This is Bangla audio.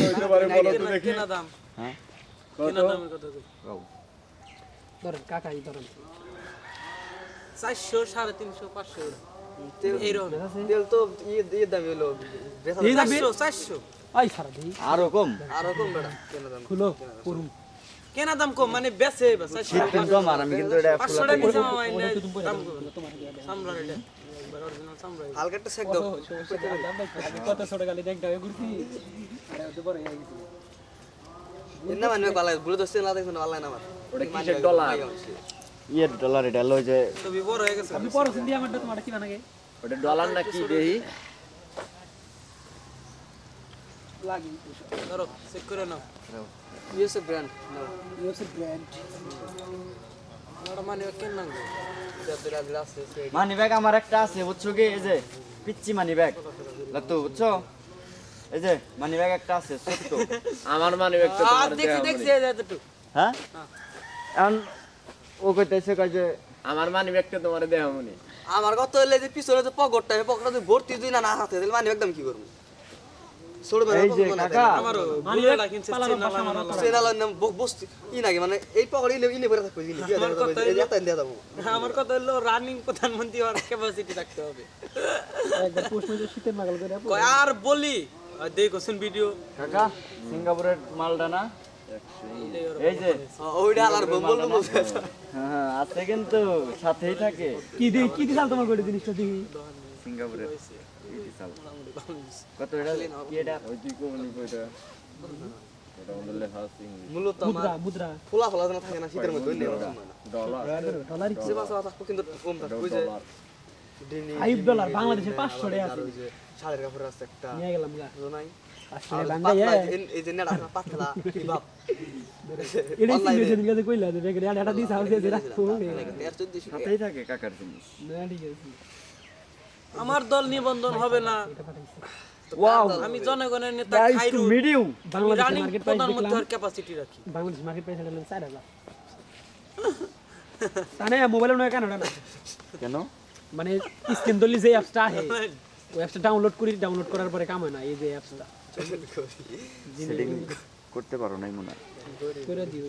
হইতে পারে বলো তো দেখি কেনা দাম হ্যাঁ কেনা দামের কথা কই গাও ধরেন কাকাই ধরেন 400 350 500 তেল এইরকম তেল তো ইয়ে দাম হলো বেচা এই দাম 400 আই সারা দিই আরো কম আরো কম বেড়া কেনা দাম খুলো করুন কেনা দাম কম মানে বেচে বা 400 শীত কিন্তু আমার আমি কিন্তু এটা 500 টাকা নিচে মামা এনে তুমি পরে দাম করবে সামরা এটা একবার অরিজিনাল সামরা হালকা একটা সেক দাও কত ছোট গালি দেখটা ঘুরছি আরে ওতে পরে হয়ে গেছে এন্না মানে বালা বুড়ো দস্তে না দেখুন আল্লাহ না আমার ওটা কিসের ডলার ইয়ের ডলার এটা লই যে তো বড় হয়ে গেছে আমি পরে সিন্ধি আমারটা তোমারটা কি বানাগে ওটা ডলার না কি দেই লাগি ধরো চেক করে নাও ইউএসএ ব্র্যান্ড নাও ইউএসএ ব্র্যান্ড আমার মানে কেন নাম যাদের আগে আছে সেই মানি ব্যাগ আমার একটা আছে বুঝছো কি এই যে পিচ্চি মানি ব্যাগ লাগতো বুঝছো এই যে মানি ব্যাগ একটা আছে ছোট্ট আমার মানি ব্যাগ তো আর তোমার দেখছি দেয়া দেখছি হবে। এই যেতটু হ্যাঁ এখন ও কইতেছে কই যে আমার মানি ব্যাগটা তোমার দেয়া হবে না আমার কথা হইলে যে পিছনে যে পকেটটা এই পকেটটা যদি ভর্তি দুই না হাতে দিলে মানে একদম কি করব ছোট এই যে কাকা আমারও বুলেটা কিনছে সেনালার নাম বস্তি ই নাকি মানে এই পকেট ইনে ভরে থাকবে ইনে দিয়ে আমার কথা দেবো এটা দিয়ে দেবো আমার কথা হলো রানিং প্রধানমন্ত্রী হওয়ার ক্যাপাসিটি রাখতে হবে একবার পোস্ট মধ্যে শীতের নাগাল করে কয় আর বলি দেখছেন ভিডিও কাকা সিঙ্গাপুরের মালটা না এই যে ওইটা আলার বল বলছে হ্যাঁ আছে কিন্তু সাথেই থাকে কি দিছাল তোমার করে জিনিসটা দিই সিঙ্গাপুরের এই বিশাল কত এটা কি এটা ওই তুই কোনি কইটা এটা আমাদের লেখা আছে ইংলিশ মূলত আমার মুদ্রা ফোলা ফোলা যেন থাকে না শীতের মধ্যে হইলে ডলার ডলার যে বাসা থাকবো কিন্তু কম থাকবে ওই যে $5 বাংলাদেশের 500 টাকা আছে ওই যে শাড়ির কাপড় আছে একটা নিয়ে গেলাম গা নাই 500 আর টাকা পাতলা বাঙ্গাই এই যে নেড়া পাতলা কি ভাব এটা সিলেশন গেছে কইলা দে বেগে এটা দিছ হাউসে যে রাখবো এর 1400 সাথেই থাকে কাকার জিনিস না ঠিক আছে আমার দল নিবন্ধন হবে না ওয়াও আমি জনগণের নেতা গাইস টু খাইরু meet you Bangladesh running market price প্রধানমন্ত্রী দেখলাম হওয়ার ক্যাপাসিটি রাখি বাংলাদেশ মার্কেট প্রাইস হলো 4000 তানে মোবাইলে নয় কেন না কেন মানে স্ক্রিন দলি যে অ্যাপসটা আছে ওই অ্যাপসটা ডাউনলোড করার পরে কাম হয় না এই যে অ্যাপসটা সেটিং করতে পারো নাই মনে হয় করে দিও